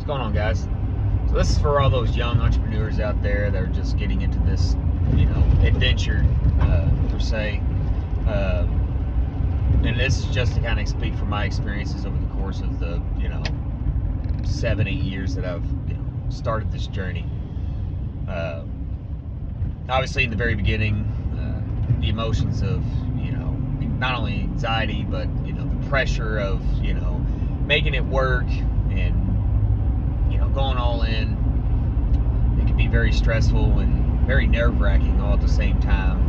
going on, guys? So this is for all those young entrepreneurs out there that are just getting into this, adventure, per se. And this is just to kind of speak from my experiences over the course of the, 7-8 years that I've, started this journey. Obviously, in the very beginning, the emotions of, not only anxiety, but, the pressure of, making it work and, going all in. It can be very stressful and very nerve-wracking all at the same time.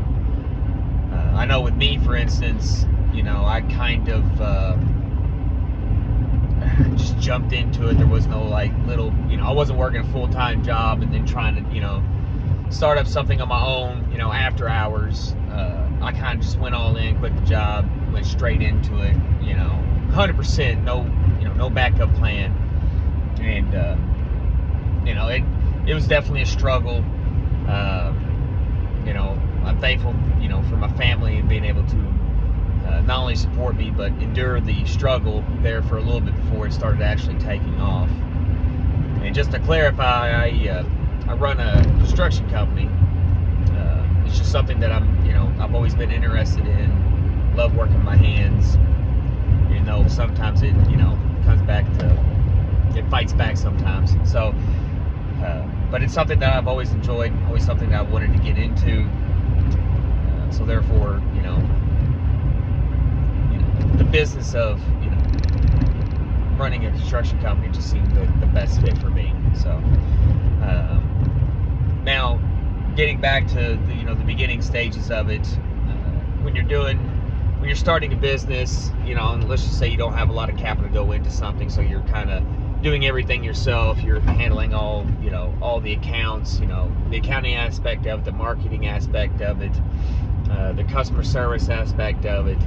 I know with me, for instance, I kind of just jumped into it. There was no I wasn't working a full-time job and then trying to, start up something on my own, after hours. I kind of just went all in, quit the job, went straight into it, 100%, no backup plan. And, it was definitely a struggle. I'm thankful, for my family and being able to not only support me, but endure the struggle there for a little bit before it started actually taking off. And just to clarify, I run a construction company. It's just something that I've always been interested in. Love working my hands. Sometimes it, comes back to, it fights back sometimes. So, but it's something that I've always enjoyed, always something that I wanted to get into. So therefore, the business of, running a construction company just seemed the best fit for me. So, now getting back to the beginning stages of it, when you're starting a business, and let's just say you don't have a lot of capital to go into something, so you're kind of doing everything yourself. You're handling all the accounts, the accounting aspect of it, the marketing aspect of it, the customer service aspect of it,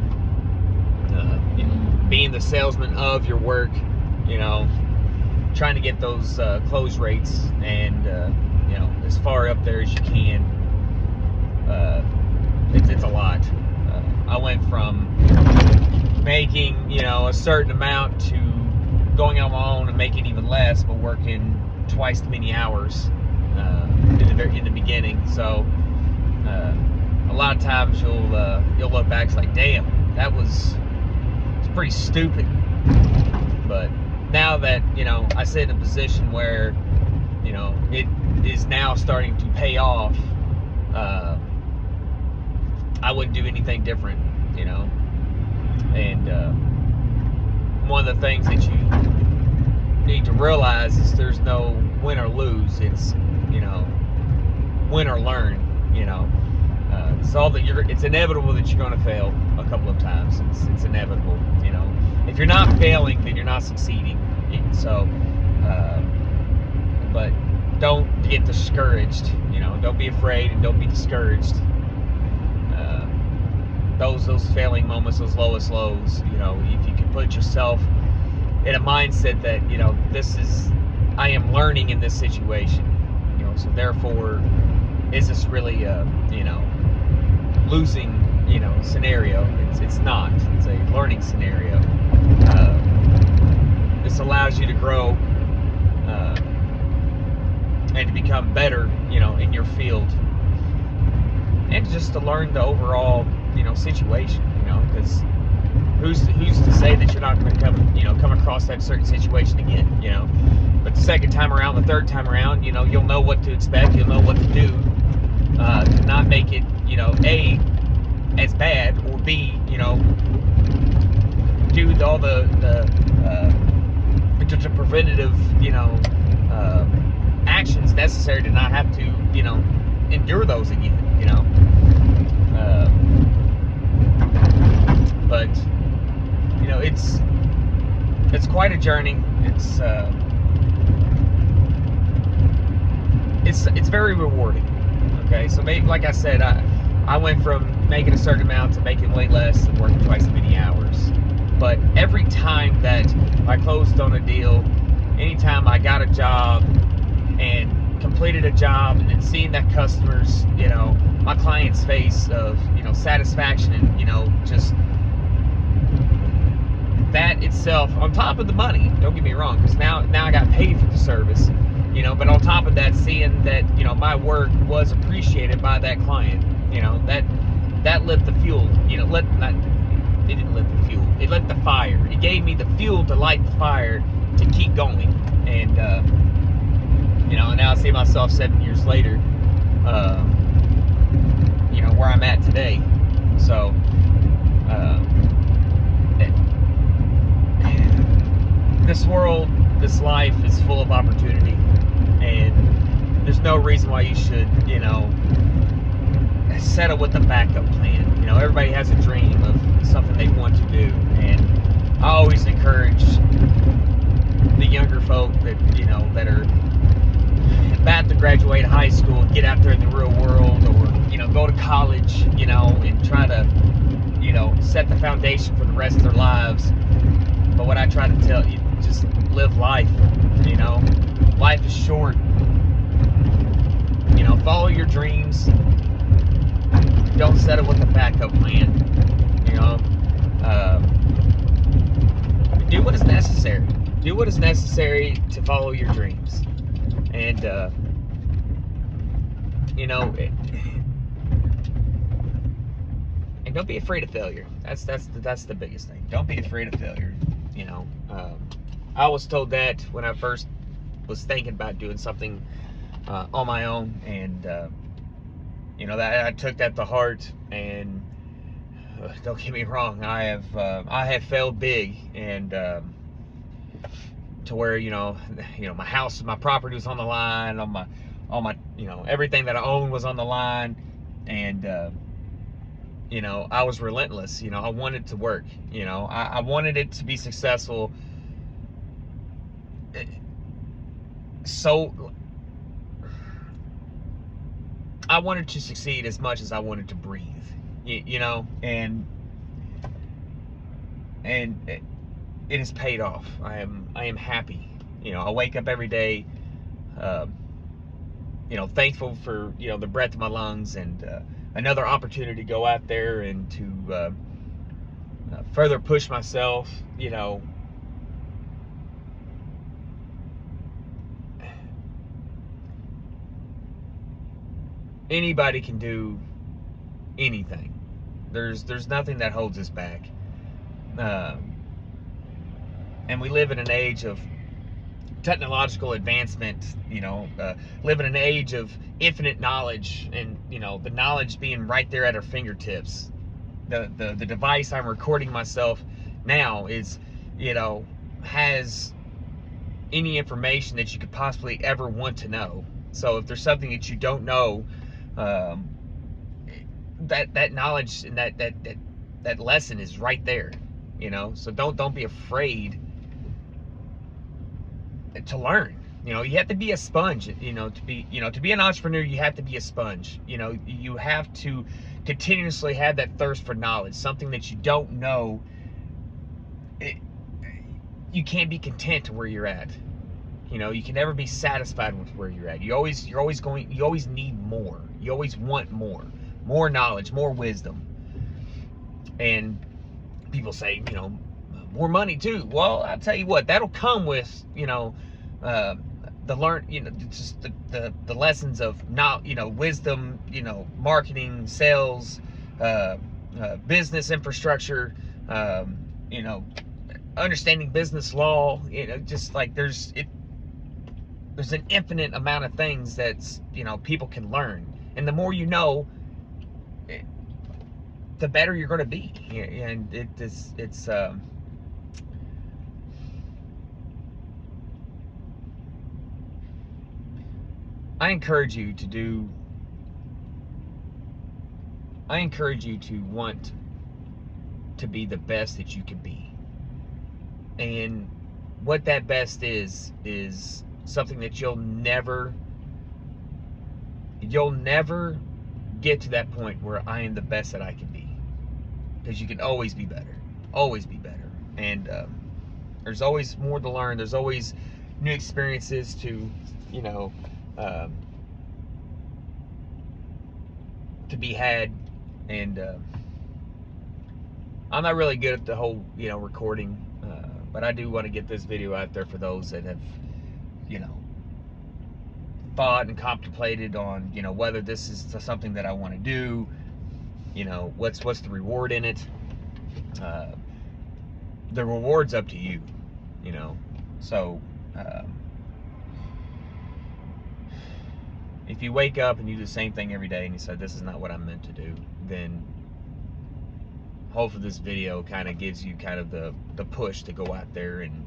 being the salesman of your work, trying to get those close rates and as far up there as you can. It's a lot. I went from making a certain amount to going on my own and making even less, but working twice as many hours in the beginning. So a lot of times you'll look back, it's like, damn, it's pretty stupid. But now that I sit in a position where it is now starting to pay off, I wouldn't do anything different, and one of the things that you need to realize is there's no win or lose. It's win or learn. It's inevitable that you're going to fail a couple of times. It's inevitable. If you're not failing, then you're not succeeding. So, but don't get discouraged. Don't be afraid and don't be discouraged. Those failing moments, those lowest lows, if you can put yourself in a mindset that, I am learning in this situation, so therefore, is this really a, losing, scenario? It's not. It's a learning scenario. This allows you to grow, and to become better, in your field, and just to learn the overall, situation, because who's to say that you're not going to come across that certain situation again, but the second time around, the third time around, you'll know what to expect, you'll know what to do, to not make it, A, as bad, or B, do all the preventative, actions necessary to not have to, endure those again, but it's quite a journey. It's very rewarding. Okay, so maybe, like I said, I went from making a certain amount to making way less and working twice as many hours. But every time that I closed on a deal, anytime I got a job and completed a job, and then seeing that customer's, my client's face of, satisfaction and, just that itself, on top of the money, don't get me wrong, because now I got paid for the service, but on top of that, seeing that, my work was appreciated by that client, that lit the fuel, it didn't lit the fuel, it lit the fire. It gave me the fuel to light the fire to keep going. And, now I see myself 7 years later, where I'm at today. So, this world, this life is full of opportunity, and there's no reason why you should, settle with a backup plan. Everybody has a dream of something they want to do, and I always encourage the younger folk that, that are about to graduate high school and get out there in the real world, or, go to college, and try to, set the foundation for the rest of their lives. But what I try to tell you, just live life, life is short. Follow your dreams. Don't settle with a backup plan. Do what is necessary. Do what is necessary to follow your dreams. And, and don't be afraid of failure. That's the biggest thing. Don't be afraid of failure. I was told that when I first was thinking about doing something on my own, and that I took that to heart. And don't get me wrong, I have failed big, and to where my house, my property was on the line, all my everything that I owned was on the line, and I was relentless. I wanted to work. I wanted it to be successful. So I wanted to succeed as much as I wanted to breathe. And it has paid off. I am happy. I wake up every day, thankful for the breath of my lungs, and another opportunity to go out there and to further push myself. Anybody can do anything. There's nothing that holds us back. And we live in an age of technological advancement, live in an age of infinite knowledge, and the knowledge being right there at our fingertips. The device I'm recording myself now is, has any information that you could possibly ever want to know. So if there's something that you don't know, that knowledge and that lesson is right there. So don't be afraid to learn. You have to be a sponge. To be an entrepreneur, you have to be a sponge. You have to continuously have that thirst for knowledge, something that you don't know. You can't be content to where you're at. You can never be satisfied with where you're at. You always need more. You always want more knowledge, more wisdom. And people say, more money too. Well, I'll tell you what, that'll come with, just the lessons of wisdom, marketing, sales, business infrastructure, understanding business law, just like there's an infinite amount of things that's, people can learn. And the more you know, the better you're going to be. And it's I encourage you to want to be the best that you can be. And what that best is something that you'll never get to that point where I am the best that I can be. Because you can always be better. Always be better. And there's always more to learn. There's always new experiences to, to be had. And I'm not really good at the whole, recording But I do want to get this video out there for those that have, you know, thought and contemplated on, you know, whether this is something that I want to do, you know, what's the reward in it. The reward's up to you, you know. So if you wake up and you do the same thing every day and you say, this is not what I'm meant to do, then hopefully this video kind of gives you kind of the push to go out there and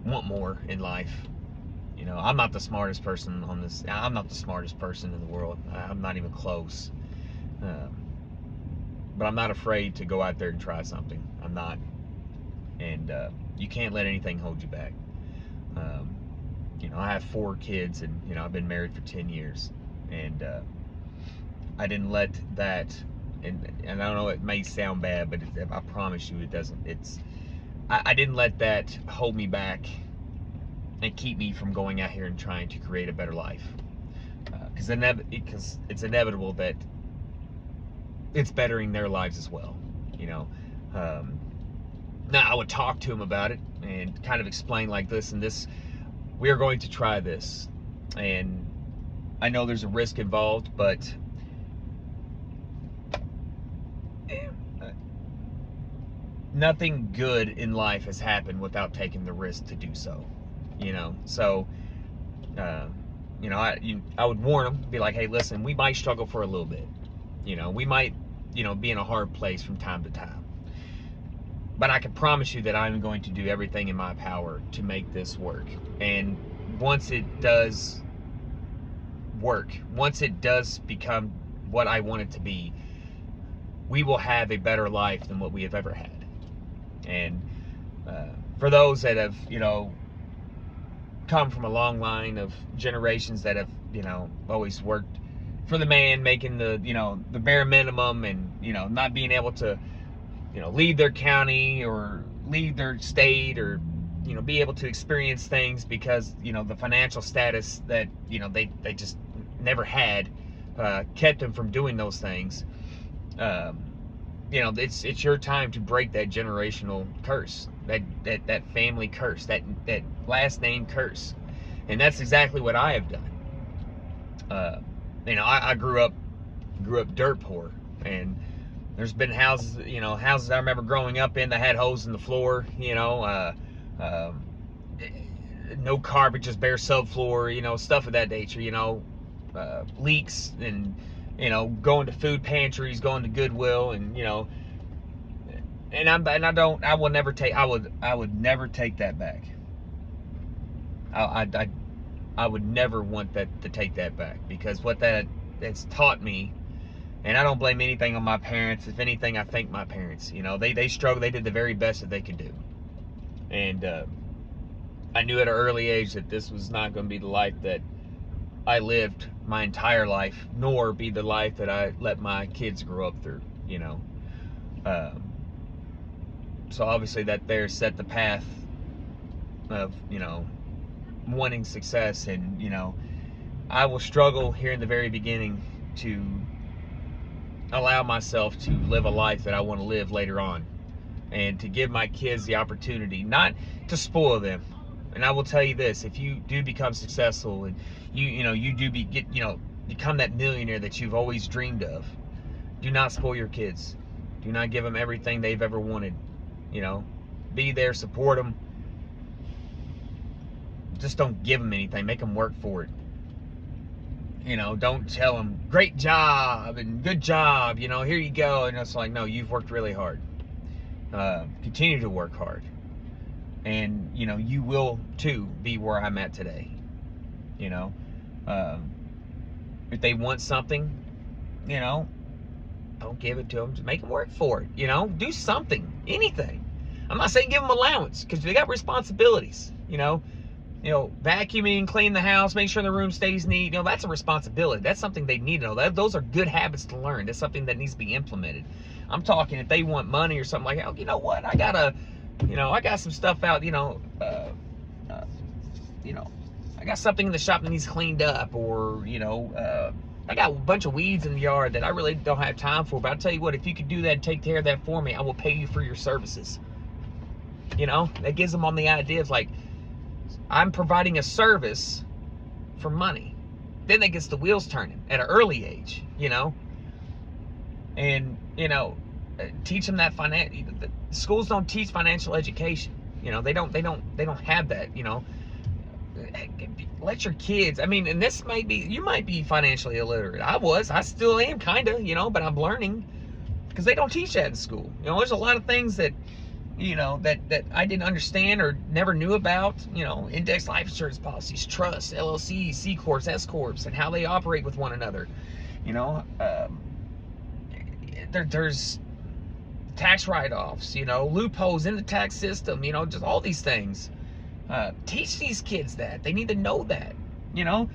want more in life. You know, I'm not the smartest person on this. I'm not the smartest person in the world. I'm not even close. But I'm not afraid to go out there and try something. I'm not. And you can't let anything hold you back. You know, I have 4 kids, and, you know, I've been married for 10 years. And I didn't let that, and I don't know, it may sound bad, but I promise you it doesn't. I didn't let that hold me back and keep me from going out here and trying to create a better life. Because it's inevitable that it's bettering their lives as well, you know. Now, I would talk to them about it and kind of explain like this and this. We are going to try this. And I know there's a risk involved, but nothing good in life has happened without taking the risk to do so, you know. So, you know, I would warn them, be like, hey, listen, we might struggle for a little bit. You know, we might, you know, be in a hard place from time to time. But I can promise you that I'm going to do everything in my power to make this work. And once it does work, once it does become what I want it to be, we will have a better life than what we have ever had. And for those that have, you know, come from a long line of generations that have, you know, always worked for the man, making the, you know, the bare minimum, and, you know, not being able to, you know, leave their county or leave their state, or, you know, be able to experience things because, you know, the financial status that, you know, they just never had kept them from doing those things. You know, it's your time to break that generational curse, that family curse, that last name curse. And that's exactly what I have done. You know, I grew up dirt poor, and there's been houses I remember growing up in that had holes in the floor, you know, no carpet, just bare subfloor, you know, stuff of that nature, you know, leaks, and, you know, going to food pantries, going to Goodwill, and, you know, I would never take that back. I would never want that to take that back, because what that's taught me. And I don't blame anything on my parents. If anything, I thank my parents. You know, they struggled. They did the very best that they could do. And I knew at an early age that this was not going to be the life that I lived my entire life, nor be the life that I let my kids grow up through, you know. So obviously that there set the path of, you know, wanting success. And, you know, I will struggle here in the very beginning to allow myself to live a life that I want to live later on, and to give my kids the opportunity, not to spoil them. And I will tell you this: if you do become successful, and you do become that millionaire that you've always dreamed of, do not spoil your kids. Do not give them everything they've ever wanted. You know, be there, support them. Just don't give them anything. Make them work for it. You know, don't tell them, great job and good job, you know, here you go. And it's like, no, you've worked really hard. Continue to work hard. And, you know, you will, too, be where I'm at today. You know, if they want something, you know, don't give it to them. Just make them work for it. You know, do something, anything. I'm not saying give them allowance, because they got responsibilities, you know. You know, vacuuming, clean the house, make sure the room stays neat. You know, that's a responsibility. That's something they need to know. Those are good habits to learn. That's something that needs to be implemented. I'm talking if they want money or something like, oh, you know what? I got some stuff out. I got something in the shop that needs cleaned up, or, you know, I got a bunch of weeds in the yard that I really don't have time for. But I'll tell you what, if you could do that and take care of that for me, I will pay you for your services. You know, that gives them on the idea of like, I'm providing a service for money. Then that gets the wheels turning at an early age, you know. And, you know, teach them that schools don't teach financial education. You know, they don't have that, you know. Let your kids, I mean, and this might be, you might be financially illiterate. I still am kind of, you know, but I'm learning, because they don't teach that in school. You know, there's a lot of things that, you know, that I didn't understand or never knew about, you know, index life insurance policies, trusts, LLCs, C Corps, S Corps, and how they operate with one another. You know, there's tax write-offs, you know, loopholes in the tax system, you know, just all these things. Teach these kids that. They need to know that. You know,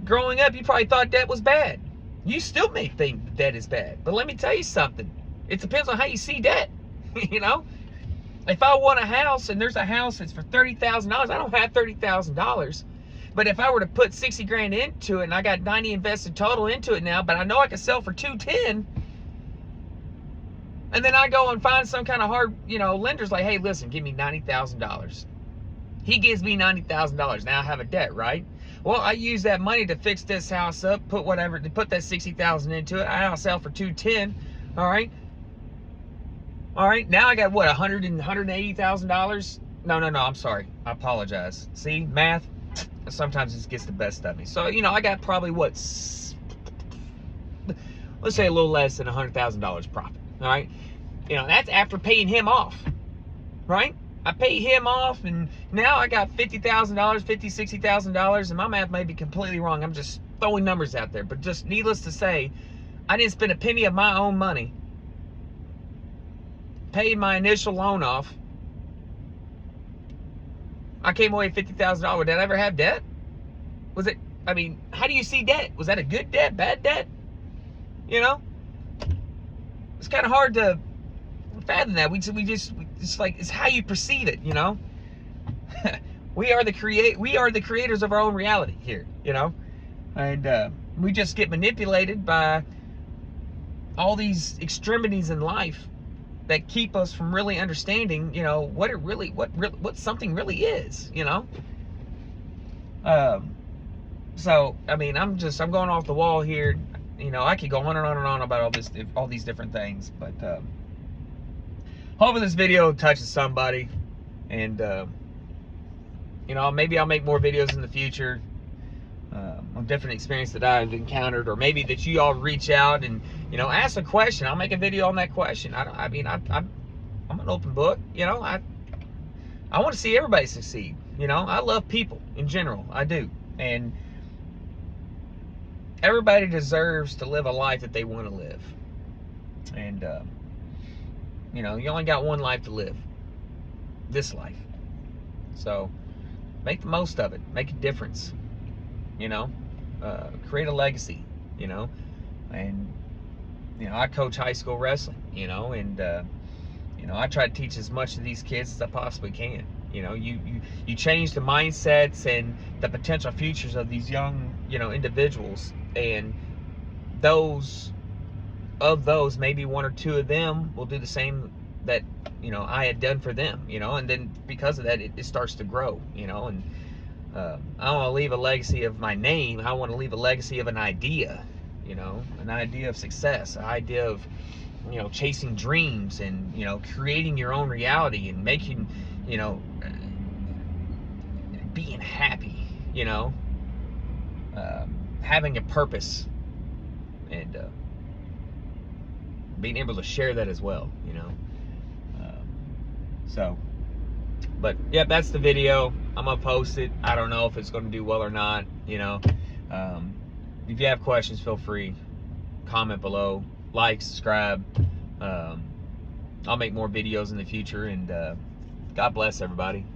growing up, you probably thought debt was bad. You still may think that debt is bad. But let me tell you something. It depends on how you see debt. You know, if I want a house and there's a house that's for $30,000, I don't have $30,000. But if I were to put 60 grand into it and I got 90 invested total into it now, but I know I can sell for 210, and then I go and find some kind of hard, you know, lender's like, hey, listen, give me $90,000. He gives me $90,000. Now I have a debt, right? Well, I use that money to fix this house up, put whatever, to put that 60,000 into it. I'll sell for 210. All right. All right. Now I got what, $180,000? No. I'm sorry. I apologize. See, math sometimes just gets the best of me. So, you know, I got probably what, let's say a little less than $100,000 profit. All right. You know, that's after paying him off, right? I pay him off, and now I got $50,000, $60,000, and my math may be completely wrong. I'm just throwing numbers out there. But just needless to say, I didn't spend a penny of my own money. Paid my initial loan off. I came away with $50,000. Did I ever have debt? Was it, I mean, how do you see debt? Was that a good debt, bad debt? You know? It's kind of hard to fathom that. We just like, it's how you perceive it, you know. we are the creators of our own reality here, you know, and we just get manipulated by all these extremities in life that keep us from really understanding, you know, what something really is, you know. So I mean, I'm going off the wall here, you know. I could go on and on and on about all these different things, but hopefully this video touches somebody, and you know, maybe I'll make more videos in the future on different experiences that I've encountered, or maybe that you all reach out and, you know, ask a question. I'll make a video on that question. I mean, I'm an open book, you know. I want to see everybody succeed, you know. I love people in general, I do, and everybody deserves to live a life that they want to live, and you know, you only got one life to live, this life. So make the most of it. Make a difference, you know. Create a legacy, you know. And, you know, I coach high school wrestling, you know, and you know, I try to teach as much of these kids as I possibly can. You know, you change the mindsets and the potential futures of these young, you know, individuals, and maybe one or two of them will do the same that, you know, I had done for them, you know. And then because of that, it starts to grow, you know. And I don't want to leave a legacy of my name. I want to leave a legacy of an idea, you know, an idea of success, an idea of, you know, chasing dreams, and, you know, creating your own reality, and making, you know, being happy, you know, having a purpose, and being able to share that as well, you know. So, but yeah, that's the video. I'm gonna post it. I don't know if it's gonna do well or not, you know. If you have questions, feel free, comment below, like, subscribe. I'll make more videos in the future, and God bless everybody.